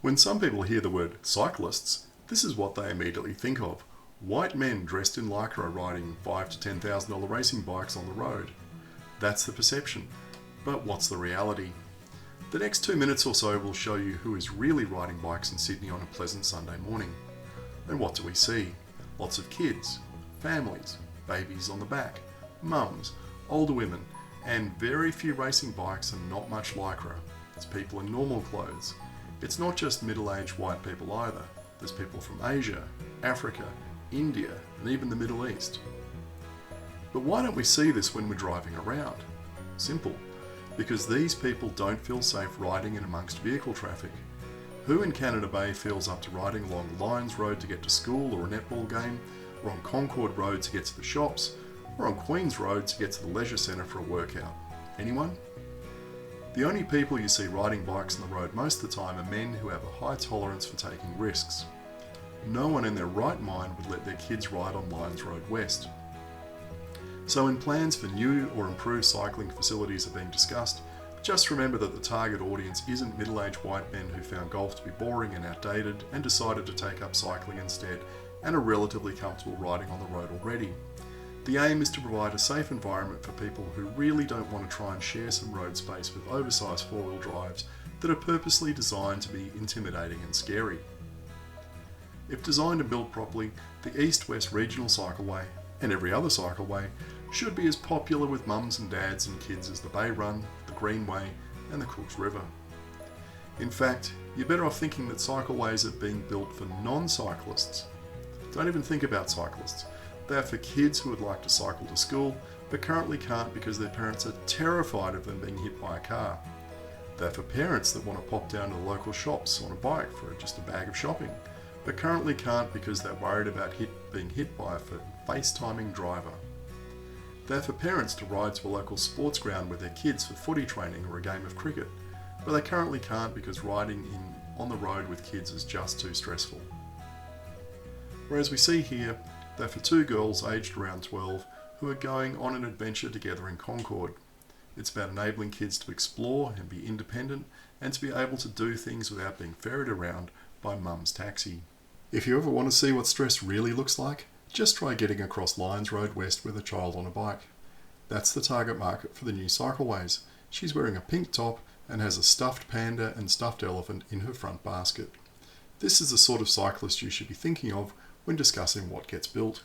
When some people hear the word cyclists, this is what they immediately think of. White men dressed in lycra riding $5,000 to $10,000 racing bikes on the road. That's the perception. But what's the reality? The next 2 minutes or so will show you who is really riding bikes in Sydney on a pleasant Sunday morning. And what do we see? Lots of kids, families, babies on the back, mums, older women, and very few racing bikes and not much lycra. It's people in normal clothes. It's not just middle-aged white people either. There's people from Asia, Africa, India, and even the Middle East. But why don't we see this when we're driving around? Simple. Because these people don't feel safe riding in amongst vehicle traffic. Who in Canada Bay feels up to riding along Lyons Road to get to school or a netball game, or on Concord Road to get to the shops, or on Queen's Road to get to the leisure centre for a workout? Anyone? The only people you see riding bikes on the road most of the time are men who have a high tolerance for taking risks. No one in their right mind would let their kids ride on Lyons Road West. So when plans for new or improved cycling facilities are being discussed, just remember that the target audience isn't middle-aged white men who found golf to be boring and outdated and decided to take up cycling instead and are relatively comfortable riding on the road already. The aim is to provide a safe environment for people who really don't want to try and share some road space with oversized four-wheel drives that are purposely designed to be intimidating and scary. If designed and built properly, the East-West Regional Cycleway, and every other cycleway, should be as popular with mums and dads and kids as the Bay Run, the Greenway, and the Cooks River. In fact, you're better off thinking that cycleways are being built for non-cyclists. Don't even think about cyclists. They are for kids who would like to cycle to school, but currently can't because their parents are terrified of them being hit by a car. They're for parents that want to pop down to the local shops on a bike for just a bag of shopping, but currently can't because they're worried about being hit by a FaceTiming driver. They're for parents to ride to a local sports ground with their kids for footy training or a game of cricket, but they currently can't because riding on the road with kids is just too stressful. Whereas we see here, they're for two girls aged around 12 who are going on an adventure together in Concord. It's about enabling kids to explore and be independent and to be able to do things without being ferried around by mum's taxi. If you ever want to see what stress really looks like, just try getting across Lyons Road West with a child on a bike. That's the target market for the new Cycleways. She's wearing a pink top and has a stuffed panda and stuffed elephant in her front basket. This is the sort of cyclist you should be thinking of when discussing what gets built.